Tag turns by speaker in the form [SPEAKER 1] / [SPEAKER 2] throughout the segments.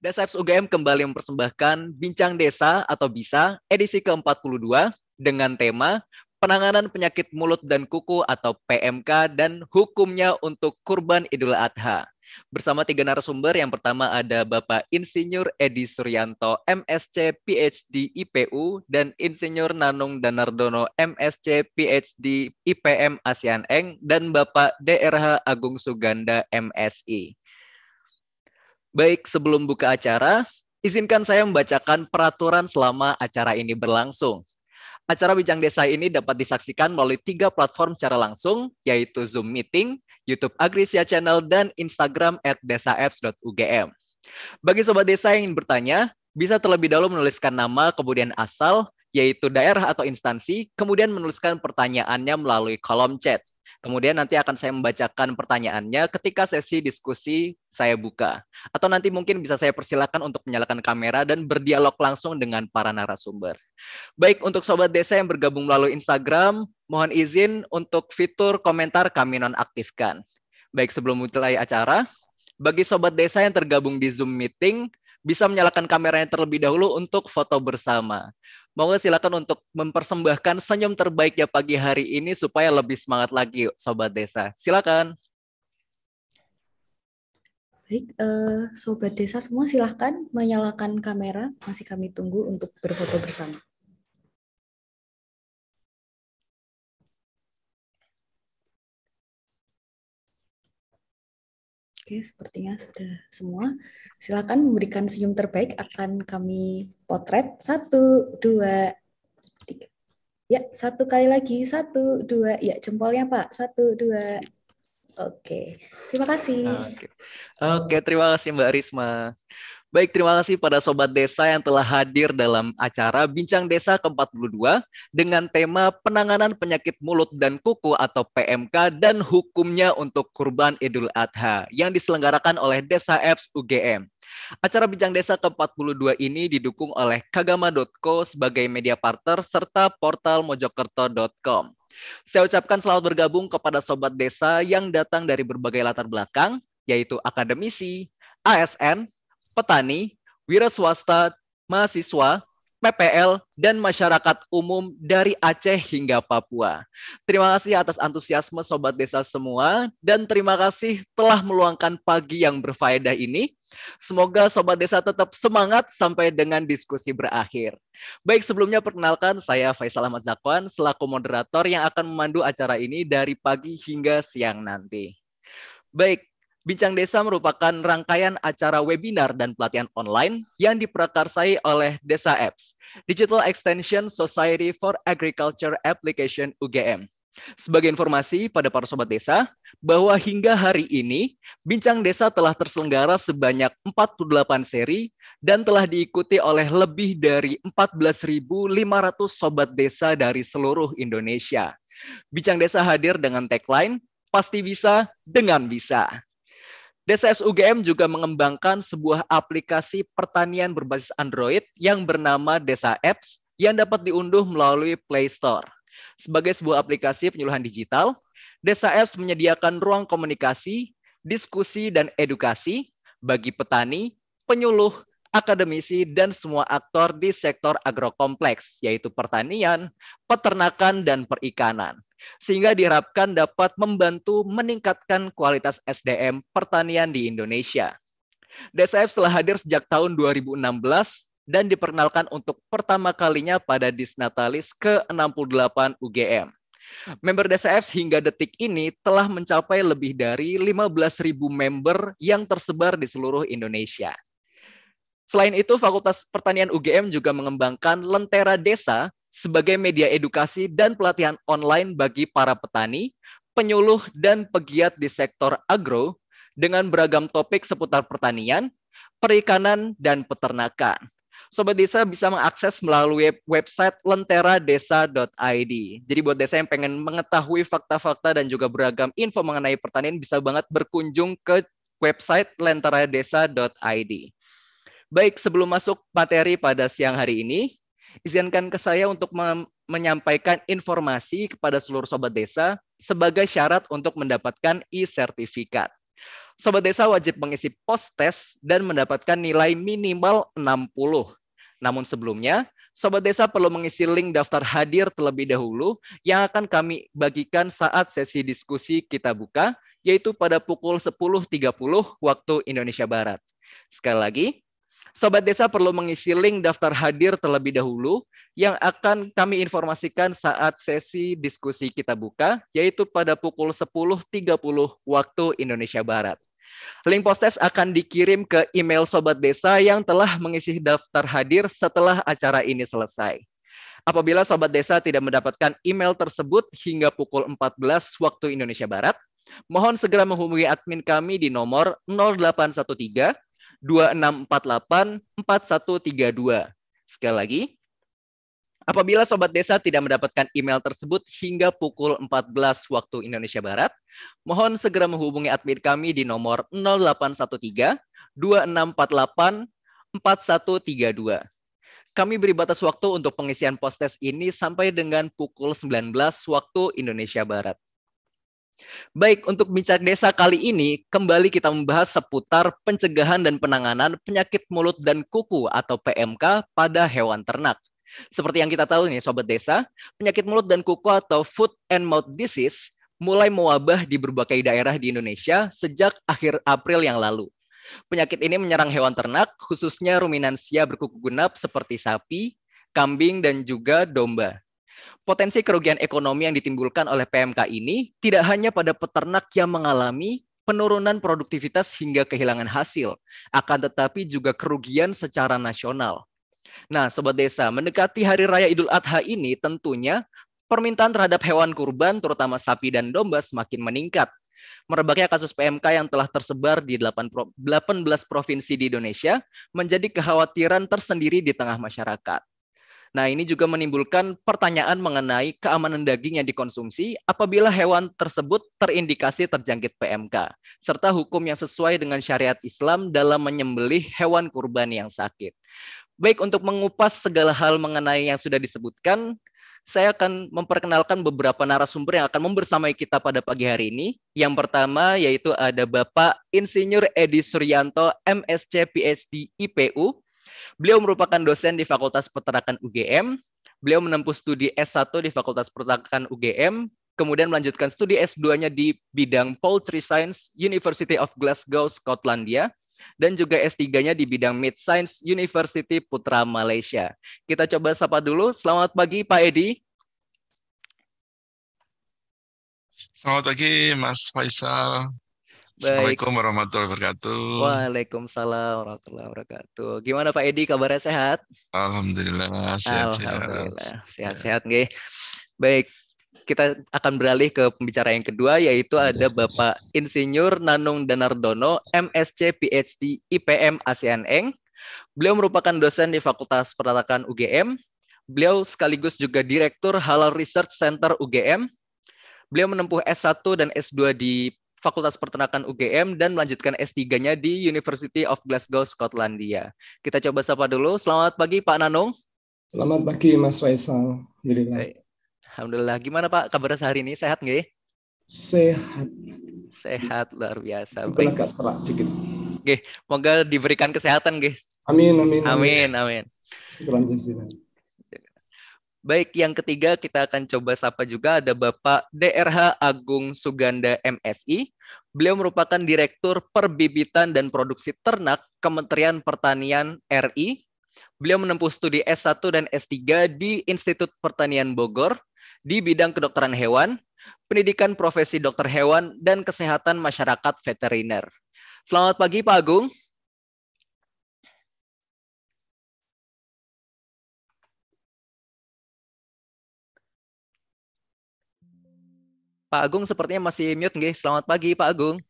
[SPEAKER 1] Desaps UGM kembali mempersembahkan Bincang Desa atau BISA edisi ke-42 dengan tema Penanganan Penyakit Mulut dan Kuku atau PMK dan Hukumnya untuk Kurban Idul Adha. Bersama 3 narasumber, yang pertama ada Bapak Insinyur Edi Suryanto, MSc PhD IPU, dan Insinyur Nanung Danardono, MSc PhD IPM ASEAN Eng, dan Bapak DRH Agung Suganda, MSI. Baik, sebelum buka acara, izinkan saya membacakan peraturan selama acara ini berlangsung. Acara Bincang Desa ini dapat disaksikan melalui 3 platform secara langsung, yaitu Zoom Meeting, YouTube Agrisia Channel, dan Instagram @desaapps.ugm. Bagi Sobat Desa yang ingin bertanya, bisa terlebih dahulu menuliskan nama, kemudian asal, yaitu daerah atau instansi, kemudian menuliskan pertanyaannya melalui kolom chat. Kemudian nanti akan saya membacakan pertanyaannya ketika sesi diskusi saya buka. Atau nanti mungkin bisa saya persilakan untuk menyalakan kamera dan berdialog langsung dengan para narasumber. Baik, untuk Sobat Desa yang bergabung melalui Instagram, mohon izin untuk fitur komentar kami nonaktifkan. Baik, sebelum mulai acara, bagi Sobat Desa yang tergabung di Zoom Meeting, bisa menyalakan kameranya terlebih dahulu untuk foto bersama. Mohon silakan untuk mempersembahkan senyum terbaiknya pagi hari ini supaya lebih semangat lagi, Sobat Desa. Silakan.
[SPEAKER 2] Baik, Sobat Desa semua silakan menyalakan kamera. Masih kami tunggu untuk berfoto bersama. Oke, sepertinya sudah semua. Silakan memberikan senyum terbaik, akan kami potret. 1, 2, 3. Ya, 1 kali lagi. 1, 2. Ya, jempolnya Pak. 1, 2. Oke, terima kasih.
[SPEAKER 1] Oke, terima kasih Mbak Risma. Baik, terima kasih pada Sobat Desa yang telah hadir dalam acara Bincang Desa ke-42 dengan tema Penanganan Penyakit Mulut dan Kuku atau PMK dan Hukumnya untuk Kurban Idul Adha yang diselenggarakan oleh Desaapps UGM. Acara Bincang Desa ke-42 ini didukung oleh kagama.co sebagai media partner serta portal mojokerto.com. Saya ucapkan selamat bergabung kepada Sobat Desa yang datang dari berbagai latar belakang, yaitu akademisi, ASN, petani, wira swasta, mahasiswa, PPL, dan masyarakat umum dari Aceh hingga Papua. Terima kasih atas antusiasme Sobat Desa semua, dan terima kasih telah meluangkan pagi yang berfaedah ini. Semoga Sobat Desa tetap semangat sampai dengan diskusi berakhir. Baik, sebelumnya perkenalkan saya Faisal Ahmad Zakwan selaku moderator yang akan memandu acara ini dari pagi hingga siang nanti. Baik, Bincang Desa merupakan rangkaian acara webinar dan pelatihan online yang diprakarsai oleh Desaapps, Digital Extension Society for Agriculture Application UGM. Sebagai informasi pada para Sobat Desa, bahwa hingga hari ini, Bincang Desa telah terselenggara sebanyak 48 seri dan telah diikuti oleh lebih dari 14.500 Sobat Desa dari seluruh Indonesia. Bincang Desa hadir dengan tagline, pasti bisa dengan bisa. Desaapps UGM juga mengembangkan sebuah aplikasi pertanian berbasis Android yang bernama Desaapps yang dapat diunduh melalui Play Store. Sebagai sebuah aplikasi penyuluhan digital, Desaapps menyediakan ruang komunikasi, diskusi, dan edukasi bagi petani, penyuluh, akademisi, dan semua aktor di sektor agrokompleks, yaitu pertanian, peternakan, dan perikanan. Sehingga diharapkan dapat membantu meningkatkan kualitas SDM pertanian di Indonesia. Desaapps telah hadir sejak tahun 2016 dan diperkenalkan untuk pertama kalinya pada Disnatalis ke-68 UGM. Member Desaapps hingga detik ini telah mencapai lebih dari 15.000 member yang tersebar di seluruh Indonesia. Selain itu, Fakultas Pertanian UGM juga mengembangkan Lentera Desa sebagai media edukasi dan pelatihan online bagi para petani, penyuluh, dan pegiat di sektor agro dengan beragam topik seputar pertanian, perikanan, dan peternakan. Sobat Desa bisa mengakses melalui website lenteradesa.id. Jadi buat desa yang pengen mengetahui fakta-fakta dan juga beragam info mengenai pertanian bisa banget berkunjung ke website lenteradesa.id. Baik, sebelum masuk materi pada siang hari ini, izinkan ke saya untuk menyampaikan informasi kepada seluruh Sobat Desa sebagai syarat untuk mendapatkan e-sertifikat. Sobat Desa wajib mengisi pos tes dan mendapatkan nilai minimal 60. Namun sebelumnya, Sobat Desa perlu mengisi link daftar hadir terlebih dahulu yang akan kami bagikan saat sesi diskusi kita buka, yaitu pada pukul 10.30 waktu Indonesia Barat. Sekali lagi, Sobat Desa perlu mengisi link daftar hadir terlebih dahulu yang akan kami informasikan saat sesi diskusi kita buka, yaitu pada pukul 10.30 waktu Indonesia Barat. Link postes akan dikirim ke email Sobat Desa yang telah mengisi daftar hadir setelah acara ini selesai. Apabila Sobat Desa tidak mendapatkan email tersebut hingga pukul 14 waktu Indonesia Barat, mohon segera menghubungi admin kami di nomor 0813 2648 4132. Sekali lagi, apabila Sobat Desa tidak mendapatkan email tersebut hingga pukul 14 waktu Indonesia Barat, mohon segera menghubungi admin kami di nomor 0813 2648 4132. Kami beri batas waktu untuk pengisian postes ini sampai dengan pukul 19 waktu Indonesia Barat. Baik, untuk Bincang Desa kali ini, kembali kita membahas seputar pencegahan dan penanganan penyakit mulut dan kuku atau PMK pada hewan ternak. Seperti yang kita tahu nih, Sobat Desa, penyakit mulut dan kuku atau foot and mouth disease mulai mewabah di berbagai daerah di Indonesia sejak akhir April yang lalu. Penyakit ini menyerang hewan ternak, khususnya ruminansia berkuku genap seperti sapi, kambing, dan juga domba. Potensi kerugian ekonomi yang ditimbulkan oleh PMK ini tidak hanya pada peternak yang mengalami penurunan produktivitas hingga kehilangan hasil, akan tetapi juga kerugian secara nasional. Nah, Sobat Desa, mendekati Hari Raya Idul Adha ini tentunya permintaan terhadap hewan kurban, terutama sapi dan domba, semakin meningkat. Merebaknya kasus PMK yang telah tersebar di 18 provinsi di Indonesia menjadi kekhawatiran tersendiri di tengah masyarakat. Nah, ini juga menimbulkan pertanyaan mengenai keamanan daging yang dikonsumsi apabila hewan tersebut terindikasi terjangkit PMK, serta hukum yang sesuai dengan syariat Islam dalam menyembelih hewan kurban yang sakit. Baik, untuk mengupas segala hal mengenai yang sudah disebutkan, saya akan memperkenalkan beberapa narasumber yang akan membersamai kita pada pagi hari ini. Yang pertama yaitu ada Bapak Insinyur Edi Suryanto, MSc PhD IPU. Beliau merupakan dosen di Fakultas Peternakan UGM. Beliau menempuh studi S1 di Fakultas Peternakan UGM, kemudian melanjutkan studi S2-nya di bidang Poultry Science, University of Glasgow, Skotlandia, dan juga S3-nya di bidang Meat Science, University Putra, Malaysia. Kita coba sapa dulu. Selamat pagi, Pak Edi.
[SPEAKER 3] Selamat pagi, Mas Faisal.
[SPEAKER 1] Baik.
[SPEAKER 3] Assalamualaikum warahmatullahi wabarakatuh.
[SPEAKER 1] Waalaikumsalam warahmatullahi wabarakatuh. Gimana Pak Edi, kabarnya sehat?
[SPEAKER 3] Alhamdulillah, sehat-sehat.
[SPEAKER 1] Alhamdulillah, sehat-sehat nggih. Baik, kita akan beralih ke pembicara yang kedua, yaitu ada Bapak Insinyur Nanung Danardono, MSc PhD IPM ASEAN Eng. Beliau merupakan dosen di Fakultas Peternakan UGM. Beliau sekaligus juga Direktur Halal Research Center UGM. Beliau menempuh S1 dan S2 di Fakultas Peternakan UGM dan melanjutkan S3-nya di University of Glasgow, Skotlandia. Kita coba sapa dulu. Selamat pagi Pak Nanung.
[SPEAKER 4] Selamat pagi Mas Faisal. Alhamdulillah.
[SPEAKER 1] Alhamdulillah. Gimana Pak kabar sehari ini? Sehat nggih?
[SPEAKER 4] Sehat.
[SPEAKER 1] Sehat, luar biasa.
[SPEAKER 4] Baik. Agak serak dikit.
[SPEAKER 1] Nggih, moga diberikan kesehatan nggih.
[SPEAKER 4] Amin, amin,
[SPEAKER 1] amin. Amin. Baik, yang ketiga kita akan coba sapa juga ada Bapak DRH Agung Suganda MSI. Beliau merupakan Direktur Perbibitan dan Produksi Ternak Kementerian Pertanian RI. Beliau menempuh studi S1 dan S3 di Institut Pertanian Bogor di bidang kedokteran hewan, pendidikan profesi dokter hewan, dan kesehatan masyarakat veteriner. Selamat pagi Pak Agung. Pak Agung sepertinya masih mute nggih. Selamat pagi Pak Agung.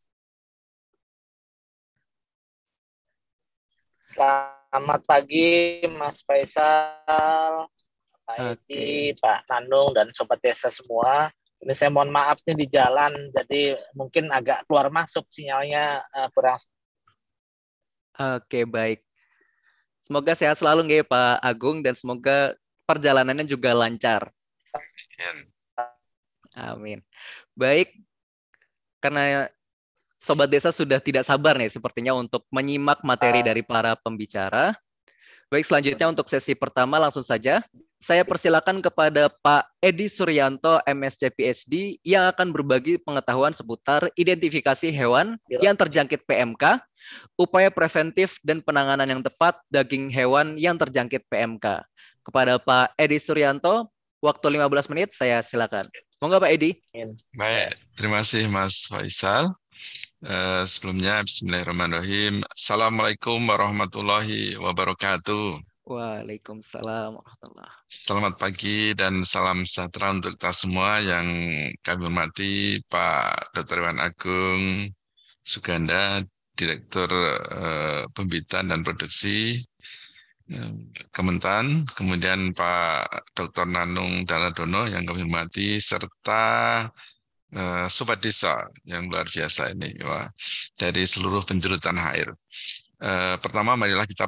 [SPEAKER 5] Selamat pagi Mas Faisal, Pak Edi, Pak Nanung, dan Sobat Desa semua. Ini saya mohon maaf nih di jalan, jadi mungkin agak keluar masuk sinyalnya kurang.
[SPEAKER 1] Oke, baik. Semoga sehat selalu nggih Pak Agung dan semoga perjalanannya juga lancar. Amin. Baik, karena Sobat Desa sudah tidak sabar nih sepertinya untuk menyimak materi dari para pembicara. Baik, selanjutnya untuk sesi pertama langsung saja. Saya persilakan kepada Pak Edi Suryanto, MSc PhD, yang akan berbagi pengetahuan seputar identifikasi hewan yang terjangkit PMK, upaya preventif dan penanganan yang tepat daging hewan yang terjangkit PMK. Kepada Pak Edi Suryanto, waktu 15 menit, saya silakan. Monggo Pak Edi.
[SPEAKER 3] Baik, terima kasih Mas Faisal. Sebelumnya, bismillahirrahmanirrahim. Assalamualaikum warahmatullahi wabarakatuh.
[SPEAKER 1] Waalaikumsalam warahmatullahi wabarakatuh.
[SPEAKER 3] Selamat pagi dan salam sejahtera untuk kita semua yang kami hormati Pak Dr. Iwan Agung Suganda, Direktur Pembibitan dan Produksi Kementan, kemudian Pak Dr. Nanung Danadono yang kami hormati, serta Sobat Desa yang luar biasa ini, wah, dari seluruh penjuru tanah air. Pertama, marilah kita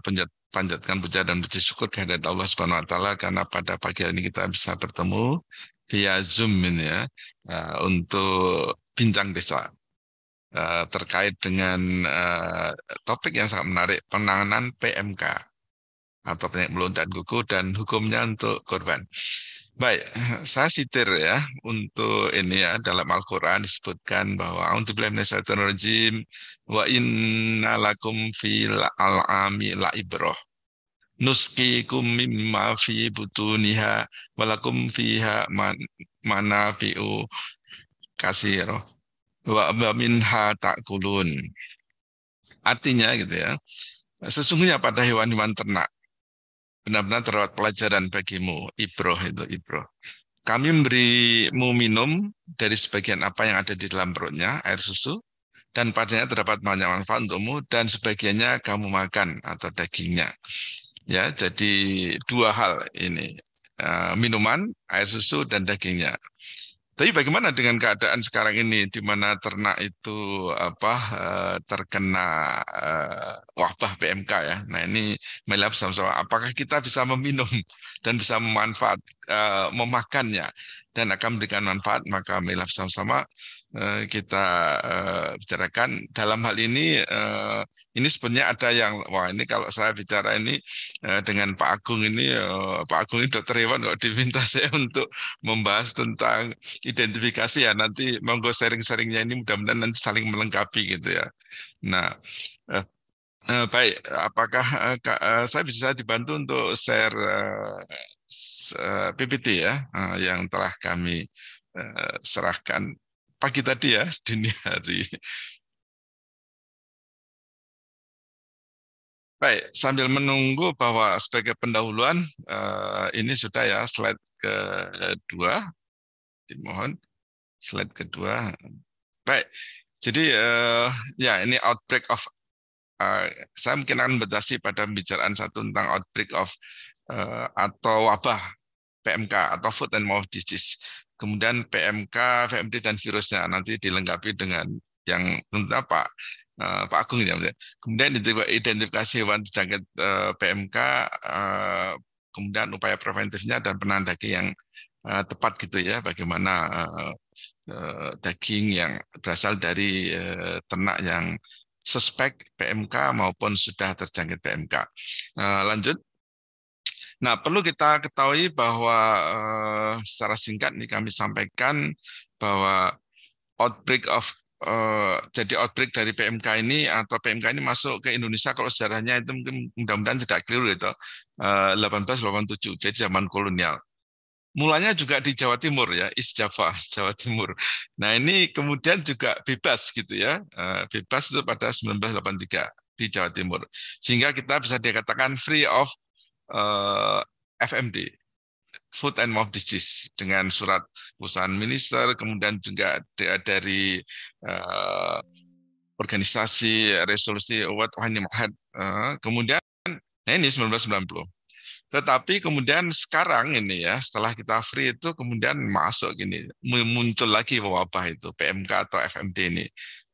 [SPEAKER 3] panjatkan puja dan puji syukur kehadirat Allah Subhanahu Wa Taala karena pada pagi hari ini kita bisa bertemu via Zoom ini ya, untuk bincang desa terkait dengan topik yang sangat menarik, penanganan PMK atau penyakit mulut dan kuku dan hukumnya untuk korban. Baik, saya sitir ya untuk ini ya, dalam Al-Quran disebutkan bahwa a'udzubillahi minasyaitonirrajim wa inna lakum fil al'ami la'ibrah nuskikum mimma fi butuniha walakum fiha manafi'u katsirah wa minha ta'kulun. Artinya gitu ya, sesungguhnya pada hewan-hewan ternak benar-benar terdapat pelajaran bagimu, ibroh itu ibroh. Kami memberimu minum dari sebagian apa yang ada di dalam perutnya, air susu, dan padanya terdapat banyak manfaat untukmu, dan sebagiannya kamu makan atau dagingnya. Ya, jadi dua hal ini, minuman, air susu, dan dagingnya. Tapi bagaimana dengan keadaan sekarang ini di mana ternak itu terkena wabah PMK ya. Nah ini melihat sama-sama apakah kita bisa meminum dan bisa memakannya dan akan memberikan manfaat, maka melihat sama-sama kita bicarakan dalam hal ini. Ini sebenarnya ada yang ini kalau saya bicara ini dengan Pak Agung ini, Pak Agung ini dokter hewan kok diminta saya untuk membahas tentang identifikasi ya, nanti monggo sharing-sharingnya ini mudah-mudahan nanti saling melengkapi gitu ya. Nah, baik, apakah saya bisa dibantu untuk share PPT ya yang telah kami serahkan pagi tadi ya, dini hari. Baik, sambil menunggu bahwa sebagai pendahuluan ini sudah ya slide kedua. Dimohon slide kedua. Baik, jadi ya ini outbreak of saya mungkin akan batasi pada pembicaraan satu tentang outbreak of atau wabah PMK atau food and mouth disease. Kemudian PMK, VMD dan virusnya nanti dilengkapi dengan yang tentu Pak Agung ya. Kemudian identifikasi hewan terjangkit PMK, kemudian upaya preventifnya dan penanganan daging yang tepat gitu ya, bagaimana daging yang berasal dari ternak yang suspek PMK maupun sudah terjangkit PMK. Lanjut. Nah, perlu kita ketahui bahwa secara singkat ini kami sampaikan bahwa outbreak outbreak dari PMK ini atau PMK ini masuk ke Indonesia kalau sejarahnya itu mungkin mudah-mudahan tidak keliru itu 1887, jadi zaman kolonial. Mulanya juga di Jawa Timur ya, East Java, Jawa Timur. Nah ini kemudian juga bebas gitu ya, bebas itu pada 1983 di Jawa Timur. Sehingga kita bisa dikatakan free of FMD, Food and Mouth Disease, dengan surat keputusan minister, kemudian juga dari organisasi resolusi World Animal Health, kemudian nah ini 1990. Tetapi kemudian sekarang ini ya, setelah kita free itu kemudian masuk gini, muncul lagi wabah itu PMK atau FMD ini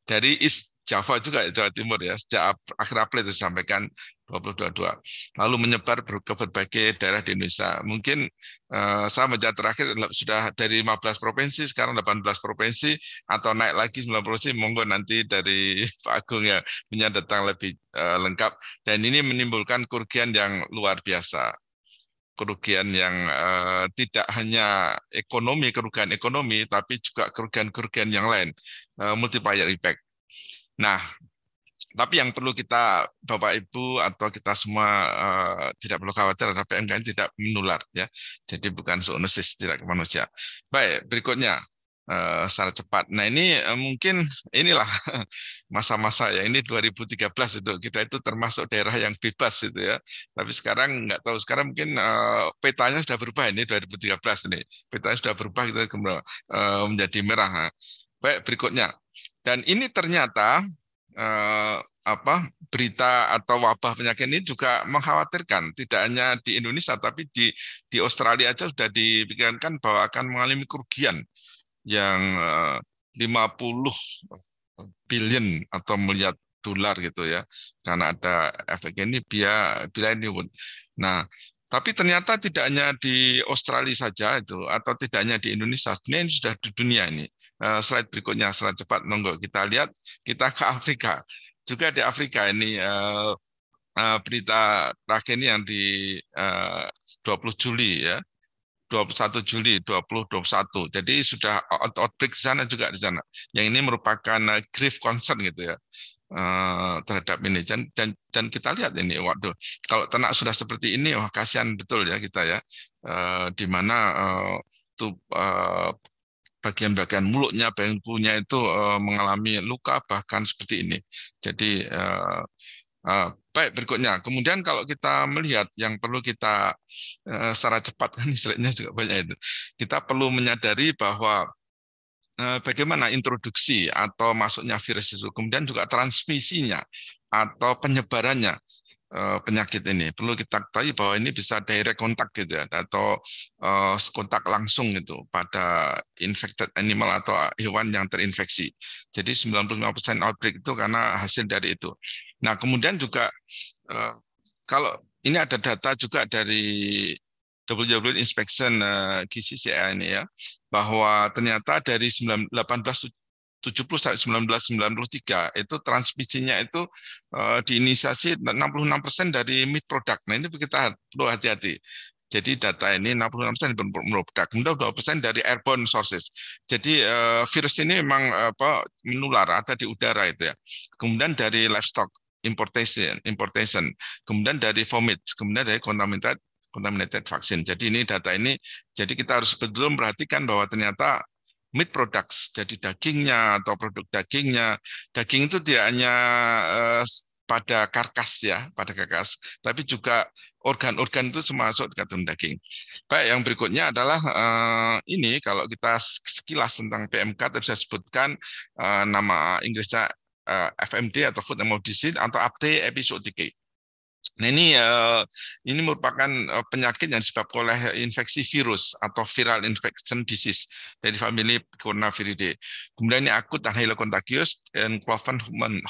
[SPEAKER 3] dari East Java juga Jawa Timur ya, sejak akhir April itu disampaikan 2022. Lalu menyebar ke berbagai daerah di Indonesia. Mungkin saya baca terakhir sudah dari 15 provinsi, sekarang 18 provinsi, atau naik lagi 9 provinsi, monggo nanti dari Pak Agung ya punya datang lebih lengkap. Dan ini menimbulkan kerugian yang luar biasa. Kerugian yang tidak hanya kerugian ekonomi, tapi juga kerugian-kerugian yang lain, multiplier effect. Nah, tapi yang perlu kita, Bapak Ibu atau kita semua tidak perlu khawatir terhadap PMK ini tidak menular ya. Jadi bukan zoonosis, tidak ke manusia. Baik, berikutnya secara cepat. Nah ini mungkin inilah masa-masa ya, ini 2013 itu kita itu termasuk daerah yang bebas itu ya. Tapi sekarang nggak tahu, sekarang mungkin petanya sudah berubah, ini 2013 ini petanya sudah berubah, kita menjadi merah. Baik, berikutnya. Dan ini ternyata berita atau wabah penyakit ini juga mengkhawatirkan, tidak hanya di Indonesia tapi di Australia aja sudah dipikirkan bahwa akan mengalami kerugian yang 50 billion atau miliar dolar gitu ya, karena ada efek ini bila ini. Nah, tapi ternyata tidak hanya di Australia saja itu, atau tidak hanya di Indonesia, sebenarnya ini sudah di dunia ini. Slide berikutnya, slide cepat, monggo kita lihat, kita ke Afrika. Juga di Afrika ini berita terakhir ini yang di 20 Juli ya, 21 Juli 2021. Jadi sudah outbreak sana juga di sana. Yang ini merupakan grave concern gitu ya. Terhadap ini dan kita lihat ini, waduh, kalau ternak sudah seperti ini, wah kasihan betul ya kita ya, di mana bagian-bagian mulutnya, bengkunya itu mengalami luka bahkan seperti ini. Jadi baik, berikutnya. Kemudian kalau kita melihat yang perlu kita secara cepat, ini slide-nya juga banyak itu. Kita perlu menyadari bahwa bagaimana introduksi atau masuknya virus itu, kemudian juga transmisinya atau penyebarannya penyakit ini. Perlu kita ketahui bahwa ini bisa direct kontak gitu ya, atau kontak langsung gitu pada infected animal atau hewan yang terinfeksi. Jadi 95% outbreak itu karena hasil dari itu. Nah, kemudian juga kalau ini ada data juga dari WHO Inspection GCCA ini ya, bahwa ternyata dari 1870 sampai 1993 itu transmisinya itu diinisiasi 66% dari meat product. Nah ini kita perlu hati-hati. Jadi data ini 66% dari produk, kemudian 2% dari airborne sources. Jadi virus ini memang menular, ada di udara itu ya. Kemudian dari livestock importation, kemudian dari vomit, kemudian dari contaminated vaksin. Jadi ini data ini, jadi kita harus betul-betul memperhatikan bahwa ternyata meat products, jadi dagingnya atau produk dagingnya, daging itu tidak hanya pada karkas ya, pada karkas, tapi juga organ-organ itu termasuk dalam daging. Baik, yang berikutnya adalah ini kalau kita sekilas tentang PMK, tadi saya sebutkan nama Inggrisnya FMD atau Food and Mouth Disease atau Aphthe episodicae. Nah ini merupakan penyakit yang disebabkan oleh infeksi virus atau viral infection disease dari famili Coronaviridae. Kemudian ini akut dan highly contagious dan cloven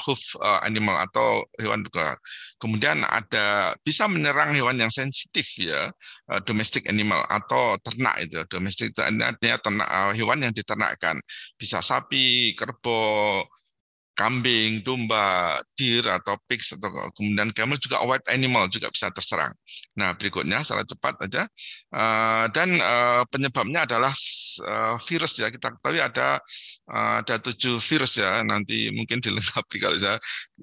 [SPEAKER 3] hoof animal atau hewan juga. Kemudian ada bisa menyerang hewan yang sensitif ya, domestic animal atau ternak itu. Domestic itu artinya ternak, hewan yang diternakkan, bisa sapi, kerbau, kambing, domba, deer atau pigs atau kemudian camel, juga wild animal juga bisa terserang. Nah berikutnya secara cepat aja, dan penyebabnya adalah virus ya. Kita ketahui ada 7 virus ya, nanti mungkin dilengkapi kalau saya.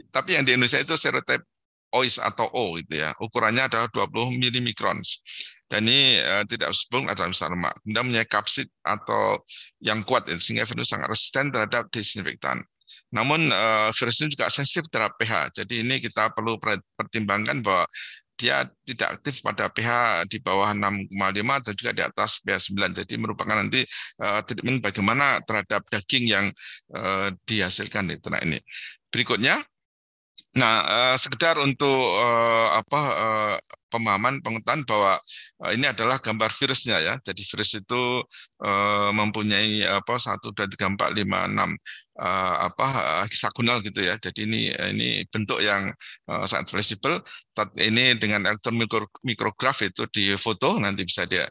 [SPEAKER 3] Tapi yang di Indonesia itu serotype OIS atau O itu ya, ukurannya adalah 20 milimicrons. Dan ini tidak sebelum ada besar lemak. Kemudian mempunyai kapsid atau yang kuat ya, sehingga virus sangat resisten terhadap disinfektan. Namun virus ini juga sensitif terhadap pH. Jadi ini kita perlu pertimbangkan bahwa dia tidak aktif pada pH di bawah 6,5 atau juga di atas pH 9. Jadi merupakan nanti treatment bagaimana terhadap daging yang dihasilkan di ternak ini. Berikutnya, nah sekedar untuk pemahaman pengetahuan bahwa ini adalah gambar virusnya ya. Jadi virus itu mempunyai 1, 2, 3, 4, 5, 6 heksagonal gitu ya. Jadi ini bentuk yang sangat fleksibel. Ini dengan elektron mikrograf itu di foto, nanti bisa dia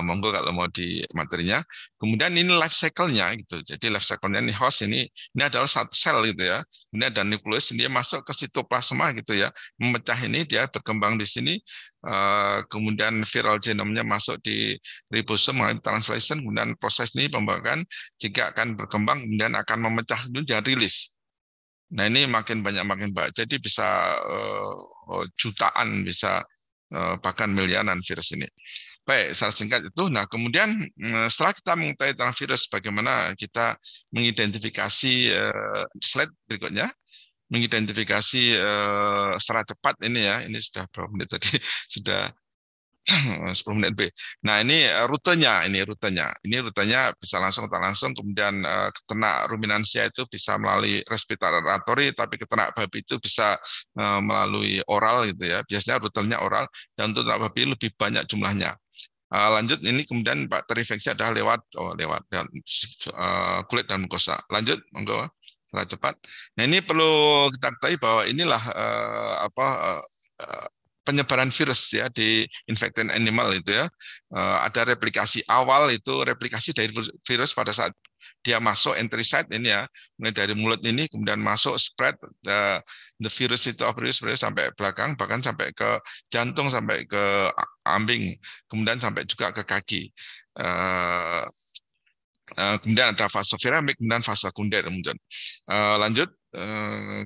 [SPEAKER 3] monggo kalau mau di materinya. Kemudian ini life cycle-nya gitu. Jadi life cycle-nya ini host ini adalah satu sel gitu ya. Kemudian ada nukleus, dia masuk ke sitoplasma gitu ya. Memecah ini dia berkembang di sini. Kemudian viral genomnya masuk di ribosom melalui translation, kemudian proses ini pembagian jika akan berkembang kemudian akan memecah itu jadi rilis. Nah ini makin banyak jadi bisa jutaan, bisa bahkan miliaran virus ini. Baik, secara singkat itu. Nah kemudian setelah kita mengetahui tentang virus, bagaimana kita mengidentifikasi slide berikutnya, mengidentifikasi secara cepat ini ya, ini sudah berapa menit tadi, sudah 10 menit B. Nah ini rutenya, ini rutenya bisa langsung atau langsung, kemudian ternak ruminansia itu bisa melalui respiratory, tapi ternak babi itu bisa melalui oral gitu ya, biasanya rutenya oral, dan untuk ternak babi lebih banyak jumlahnya. Lanjut, ini kemudian Pak terinfeksi adalah lewat kulit dan mukosa. Lanjut, monggo secara cepat. Nah ini perlu kita ketahui bahwa inilah penyebaran virus ya di infected animal itu ya. Ada replikasi awal, itu replikasi dari virus pada saat dia masuk entry site ini ya, mulai dari mulut ini kemudian masuk spread the virus itu sampai belakang, bahkan sampai ke jantung, sampai ke ambing, kemudian sampai juga ke kaki. Kemudian ada fase viramik, kemudian fase sekunder. Lanjut,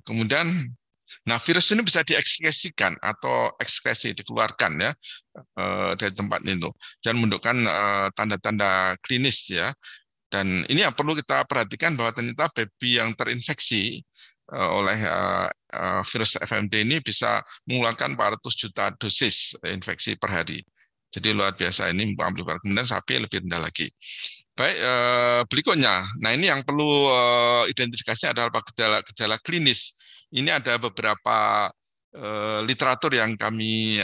[SPEAKER 3] kemudian, nah virus ini bisa diekskresikan atau ekskresi dikeluarkan ya dari tempat itu dan menunjukkan tanda-tanda klinis ya. Dan ini yang perlu kita perhatikan bahwa ternyata baby yang terinfeksi oleh virus FMD ini bisa mengeluarkan 400 juta dosis infeksi per hari. Jadi luar biasa ini, kemudian sapi lebih rendah lagi. Baik, berikutnya. Nah ini yang perlu identifikasinya adalah gejala klinis. Ini ada beberapa literatur yang kami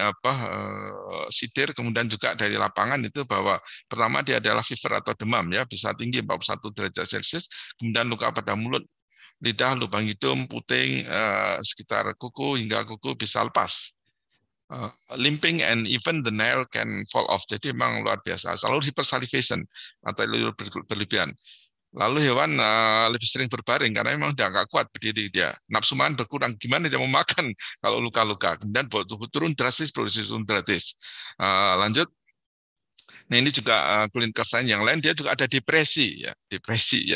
[SPEAKER 3] sitir, kemudian juga dari lapangan itu bahwa pertama dia adalah fever atau demam ya, bisa tinggi 41 derajat Celcius, kemudian luka pada mulut, lidah, lubang hidung, puting, sekitar kuku hingga kuku bisa lepas. Limping and even the nail can fall off. Jadi memang luar biasa. Selalu hypersalivation atau berlebihan. Lalu hewan lebih sering berbaring karena memang dia nggak kuat berdiri dia. Nafsu makan berkurang. Gimana dia mau makan kalau luka-luka? Kemudian bau tubuh turun drastis, produksi turun drastis. Lanjut. Nah ini juga klinik lain yang lain, dia juga ada depresi ya,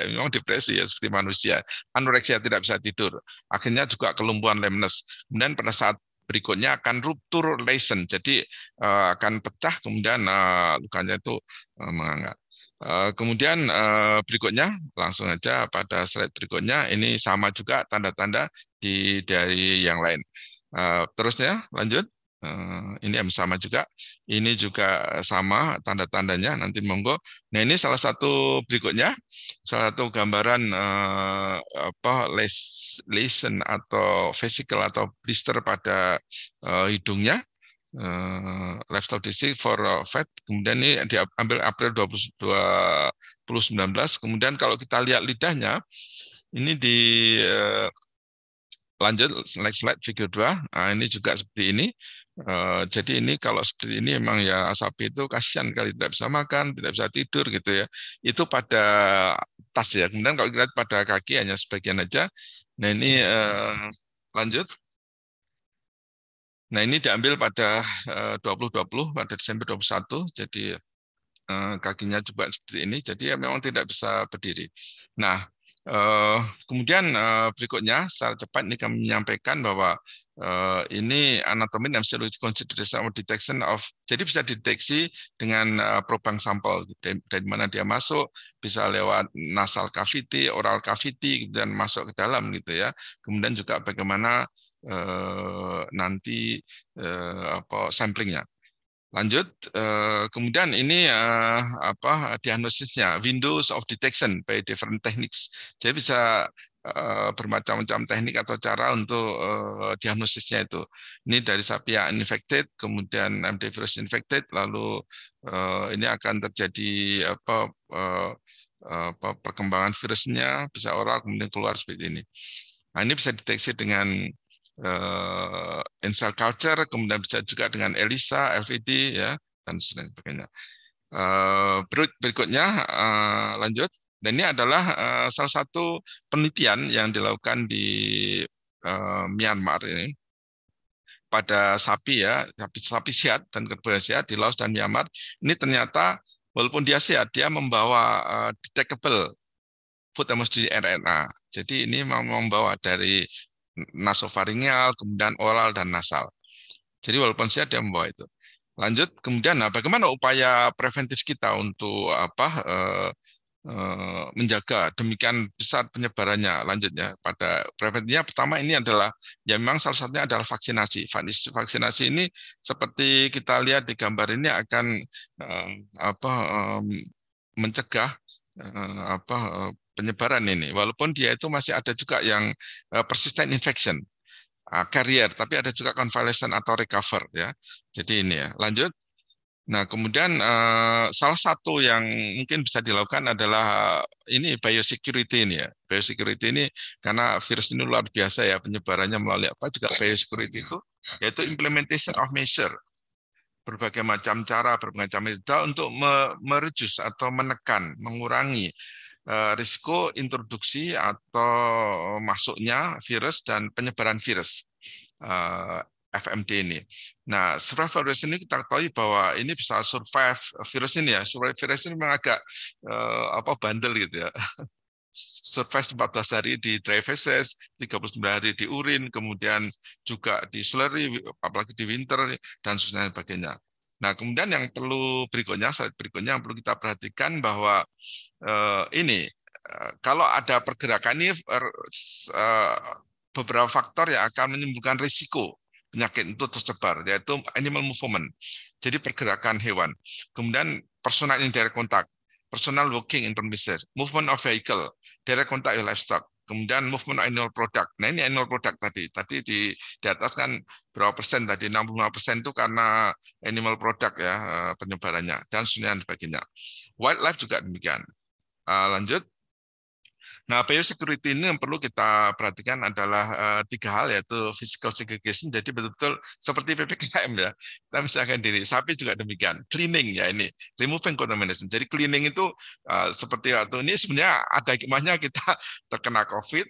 [SPEAKER 3] memang depresi ya seperti manusia. Anoreksia, tidak bisa tidur. Akhirnya juga kelumpuhan lemnes. Kemudian pada saat berikutnya akan rupture lesion, jadi akan pecah, kemudian lukanya itu menganga. Kemudian berikutnya, langsung aja pada slide berikutnya, ini sama juga tanda-tanda dari yang lain. Terusnya, lanjut. Ini sama juga, ini juga sama tanda-tandanya, nanti monggo. Nah ini salah satu berikutnya, salah satu gambaran lesion atau vesicle atau blister pada hidungnya, lifestyle disease for fat. Kemudian ini diambil April 2019. Kemudian kalau kita lihat lidahnya, ini di lanjut slide figure 2. Nah, ini juga seperti ini. Jadi ini kalau seperti ini memang ya sapi itu kasihan kali, tidak bisa makan, tidak bisa tidur gitu ya. Itu pada tas ya. Kemudian kalau kita lihat pada kaki hanya sebagian aja. Nah ini lanjut. Nah ini diambil pada 2020, pada Desember 21. Jadi kakinya juga seperti ini. Jadi ya memang tidak bisa berdiri. Nah kemudian berikutnya secara cepat ini kami menyampaikan bahwa ini anatomi dan physiology consideration of detection of, jadi bisa dideteksi dengan probang sampel dari mana dia masuk, bisa lewat nasal cavity, oral cavity, dan masuk ke dalam gitu ya. Kemudian juga bagaimana nanti samplingnya. Lanjut, kemudian ini diagnosisnya, windows of detection by different techniques. Jadi bisa bermacam-macam teknik atau cara untuk diagnosisnya itu. Ini dari sapi yang infected, kemudian MD virus infected, lalu ini akan terjadi perkembangan virusnya, bisa oral kemudian keluar seperti ini. Nah, ini bisa deteksi dengan in-cell culture, kemudian bisa juga dengan ELISA, LVD, ya, dan sebagainya. Berikutnya lanjut. Dan ini adalah salah satu penelitian yang dilakukan di Myanmar ini pada sapi, ya, sapi sehat dan kerbau sehat di Laos dan Myanmar. Ini ternyata walaupun dia sehat, dia membawa detectable food hemostasis RNA. Jadi ini membawa dari nasofaringeal, kemudian oral dan nasal. Jadi walaupun sehat dia membawa itu. Lanjut, kemudian bagaimana upaya preventif kita untuk menjaga demikian besar penyebarannya? Lanjutnya pada preventifnya, pertama ini adalah ya memang salah satunya adalah vaksinasi. Vaksinasi ini seperti kita lihat di gambar ini akan mencegah penyebaran ini, walaupun dia itu masih ada juga yang persistent infection, carrier, tapi ada juga convalescent atau recover, ya. Jadi ini, ya. Lanjut. Nah, kemudian salah satu yang mungkin bisa dilakukan adalah ini biosecurity ini, ya. Biosecurity ini karena virus ini luar biasa, ya, penyebarannya melalui apa juga biosecurity itu, yaitu implementation of measure, berbagai macam cara, berbagai macam metode untuk mereduce atau menekan, mengurangi risiko introduksi atau masuknya virus dan penyebaran virus FMD ini. Nah, survival virus ini kita ketahui bahwa ini bisa survive virus ini, ya. Survive virus ini memang agak bandel gitu, ya. Survive 14 hari di dry feces, 39 hari di urin, kemudian juga di slurry, apalagi di winter, dan sebagainya. Nah, kemudian yang perlu berikutnya, slide berikutnya yang perlu kita perhatikan bahwa ini kalau ada pergerakan ini beberapa faktor yang akan menimbulkan risiko penyakit itu tersebar, yaitu animal movement, jadi pergerakan hewan, kemudian personal indirect contact, personal walking intermediate, movement of vehicle, direct contact with livestock, kemudian movement of animal product. Nah, ini animal product tadi di atas kan berapa persen tadi, 65% itu karena animal product, ya, penyebarannya, dan sebagainya. Wildlife juga demikian. Lanjut. Nah, biosecurity ini yang perlu kita perhatikan adalah 3 hal, yaitu physical segregation, jadi betul-betul seperti PPKM, ya. Kita misalkan diri, sapi juga demikian. Cleaning, ya, ini removing contamination. Jadi cleaning itu seperti waktu ini sebenarnya ada hikmahnya, kita terkena COVID,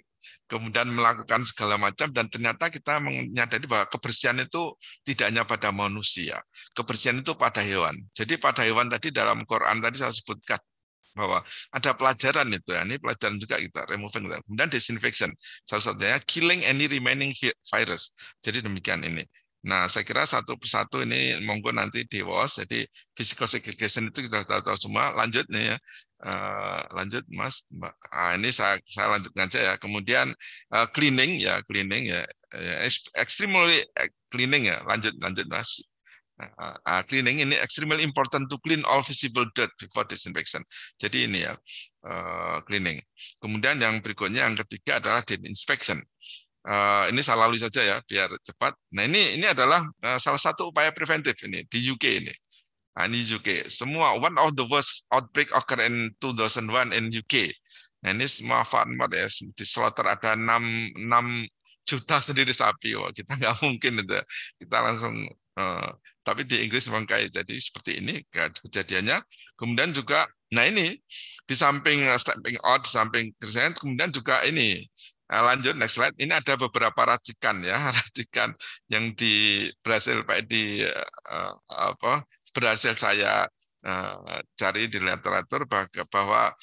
[SPEAKER 3] kemudian melakukan segala macam, dan ternyata kita menyadari bahwa kebersihan itu tidak hanya pada manusia, kebersihan itu pada hewan. Jadi pada hewan tadi dalam Quran tadi saya sebutkan bahwa ada pelajaran itu, ya. Ini pelajaran juga kita removing, kemudian disinfection, salah satunya killing any remaining virus. Jadi demikian ini. Nah, saya kira satu persatu ini monggo nanti di WOS. Jadi physical segregation itu kita tahu semua. Lanjut nih, ya. Lanjut Mas, Mbak. Ini saya lanjutkan aja, ya. Kemudian cleaning, ya, cleaning, ya, extremely cleaning, ya. Lanjut Mas. Cleaning ini extremely important to clean all visible dirt before disinfection. Jadi ini, ya, cleaning. Kemudian yang berikutnya, yang ketiga adalah disinfection. Ini saya lalui saja, ya, biar cepat. Nah, ini adalah salah satu upaya preventif ini di UK ini. Nah, ini UK. Semua one of the worst outbreak occur in 2001 in UK. Nah, ini semua farmer, ya, di slaughter ada 6 juta sendiri sapi. Wah, kita nggak mungkin itu. Kita langsung tapi di Inggris memang kayak jadi seperti ini kejadiannya. Kemudian juga, nah ini di samping stepping out, di samping kerjaan, kemudian juga ini lanjut next slide. Ini ada beberapa racikan, ya, racikan yang berhasil berhasil saya cari di literatur bahwa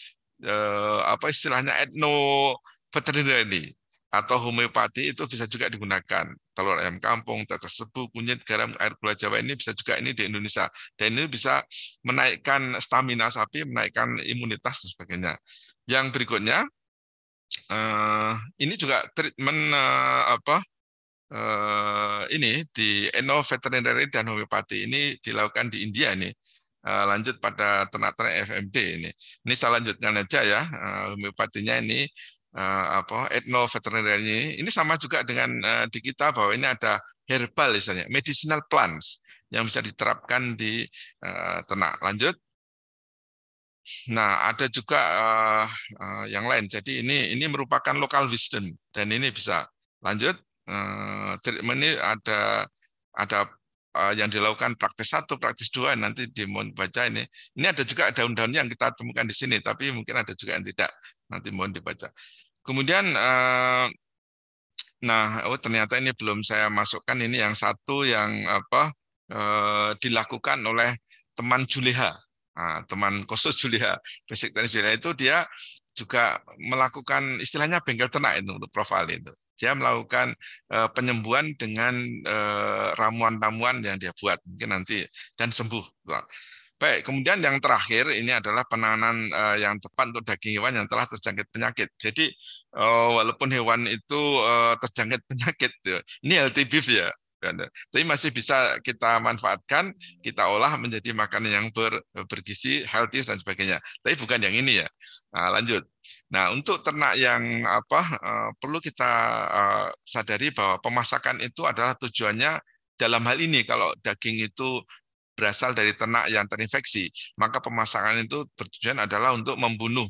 [SPEAKER 3] istilahnya etnoveterinary atau homeopati itu bisa juga digunakan. Telur ayam kampung, tetes tebu, kunyit, garam, air gula Jawa ini bisa juga ini di Indonesia. Dan ini bisa menaikkan stamina sapi, menaikkan imunitas dan sebagainya. Yang berikutnya, ini juga treatment ini di etnoveterinary dan homeopati ini dilakukan di India ini. Lanjut pada ternak-ternak FMD ini. Ini saya lanjutkan aja, ya, homeopatinya ini. Etnoveterinary ini sama juga dengan di kita, bahwa ini ada herbal, misalnya medicinal plants yang bisa diterapkan di ternak. Lanjut. Nah, ada juga yang lain. Jadi ini merupakan local wisdom dan ini bisa lanjut. Treatment ini ada yang dilakukan praktis 1, praktis 2, nanti mohon baca ini. Ini ada juga daun-daunnya yang kita temukan di sini, tapi mungkin ada juga yang tidak. Nanti mohon dibaca. Kemudian, ternyata ini belum saya masukkan. Ini yang satu yang dilakukan oleh teman Juleha. Teman khusus Juleha, basic teknis Juleha itu dia juga melakukan istilahnya bengkel ternak itu untuk profil itu. Dia melakukan penyembuhan dengan ramuan-ramuan yang dia buat mungkin nanti dan sembuh. Baik, kemudian yang terakhir ini adalah penanganan yang tepat untuk daging hewan yang telah terjangkit penyakit. Jadi walaupun hewan itu terjangkit penyakit, ini healthy beef ya, tapi masih bisa kita manfaatkan, kita olah menjadi makanan yang bergizi, healthy dan sebagainya. Tapi bukan yang ini ya. Nah, lanjut. Nah, untuk ternak yang perlu kita sadari bahwa pemasakan itu adalah tujuannya dalam hal ini kalau daging itu berasal dari ternak yang terinfeksi, maka pemasakan itu bertujuan adalah untuk membunuh,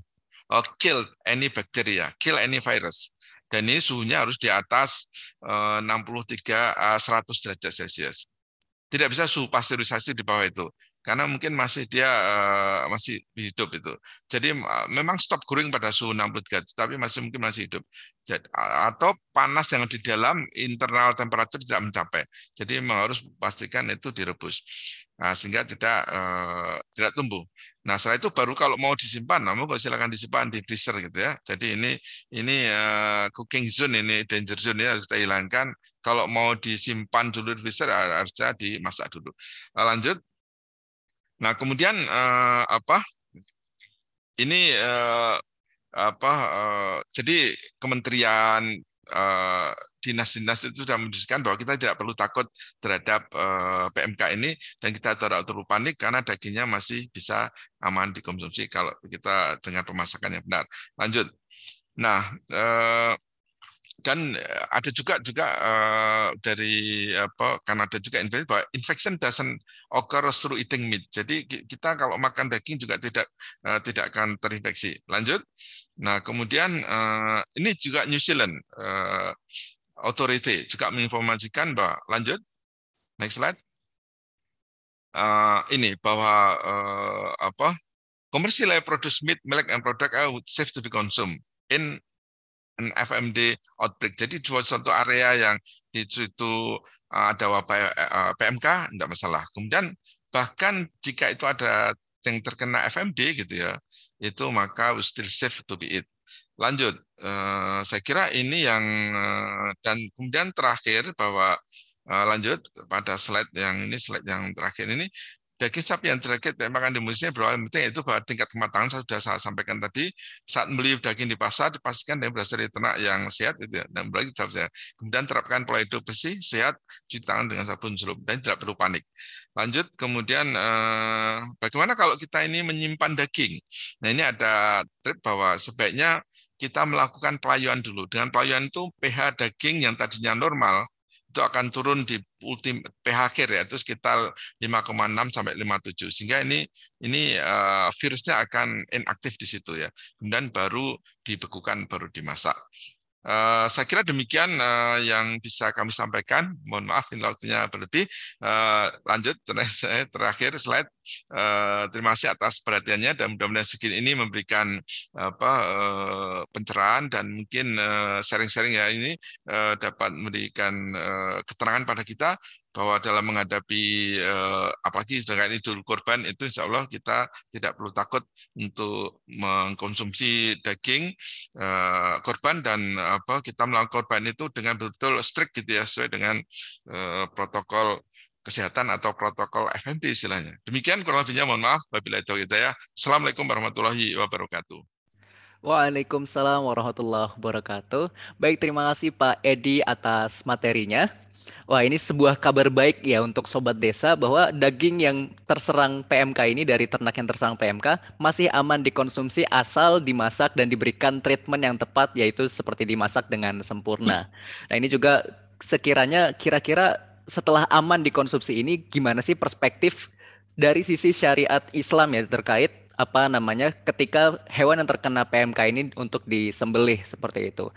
[SPEAKER 3] kill any bacteria, kill any virus. Dan ini suhunya harus di atas 63-100 derajat Celcius. Tidak bisa suhu pasteurisasi di bawah itu, karena mungkin masih dia masih hidup itu. Jadi memang stop growing pada suhu 63, tapi mungkin masih hidup. Atau panas yang di dalam internal temperature tidak mencapai. Jadi memang harus pastikan itu direbus. Sehingga tidak tumbuh. Nah, setelah itu baru kalau mau disimpan, silakan disimpan di freezer gitu ya. Jadi ini cooking zone, ini danger zone, ini harus kita hilangkan. Kalau mau disimpan dulu di freezer harusnya dimasak dulu. Lanjut. Nah, kemudian ini jadi kementerian dinas-dinas itu sudah mendiskusikan bahwa kita tidak perlu takut terhadap PMK ini dan kita tidak perlu panik karena dagingnya masih bisa aman dikonsumsi kalau kita dengan pemasakan yang benar. Lanjut. Nah, dan ada juga dari karena ada juga informasi bahwa infection doesn't occur through eating meat. Jadi kita kalau makan daging juga tidak akan terinfeksi. Lanjut. Nah, kemudian ini juga New Zealand Authority juga menginformasikan bahwa lanjut. Next slide. Ini bahwa commercially produced meat, milk, and product are safe to be consumed in an FMD outbreak. Jadi suatu area yang di situ ada wabah PMK, tidak masalah. Kemudian bahkan jika itu ada yang terkena FMD gitu ya, itu maka we still safe to be eat. Lanjut, saya kira ini yang dan kemudian terakhir bahwa lanjut pada slide yang terakhir ini. Daging sapi yang terjangkit PMK di Indonesia berawal penting itu bahwa tingkat kematangan sudah saya sampaikan tadi. Saat beli daging di pasar dipastikan dia berasal dari ternak yang sehat itu ya, dan berarti kemudian terapkan pola hidup bersih, sehat, cuci tangan dengan sabun seluruh dan tidak perlu panik. Lanjut, kemudian bagaimana kalau kita ini menyimpan daging? Nah, ini ada tip bahwa sebaiknya kita melakukan pelayuan dulu. Dengan pelayuan itu pH daging yang tadinya normal itu akan turun di pH akhir ya, itu sekitar 5,6 sampai 5,7 sehingga ini virusnya akan inaktif di situ ya. Kemudian baru dibekukan, baru dimasak. Saya kira demikian yang bisa kami sampaikan. Mohon maaf ini waktunya berlebih. Lanjut terakhir slide. Terima kasih atas perhatiannya dan mudah-mudahan segini ini memberikan pencerahan dan mungkin sharing-sharing ya ini dapat memberikan keterangan pada kita bahwa dalam menghadapi apalagi sedangkan Idul Kurban itu insya Allah kita tidak perlu takut untuk mengkonsumsi daging kurban dan kita melakukan kurban itu dengan betul-betul strict gitu ya, sesuai dengan protokol kesehatan atau protokol FMD istilahnya. Demikian kurang lebihnya, mohon maaf. Wabillahi taufiq hidayah. Assalamualaikum warahmatullahi wabarakatuh.
[SPEAKER 1] Waalaikumsalam warahmatullahi wabarakatuh. Baik, terima kasih Pak Edi atas materinya. Wah, ini sebuah kabar baik ya untuk Sobat Desa bahwa daging yang terserang PMK ini dari ternak yang terserang PMK masih aman dikonsumsi asal dimasak dan diberikan treatment yang tepat, yaitu seperti dimasak dengan sempurna. Nah, ini juga sekiranya kira-kira setelah aman dikonsumsi ini gimana sih perspektif dari sisi syariat Islam ya terkait ketika hewan yang terkena PMK ini untuk disembelih seperti itu.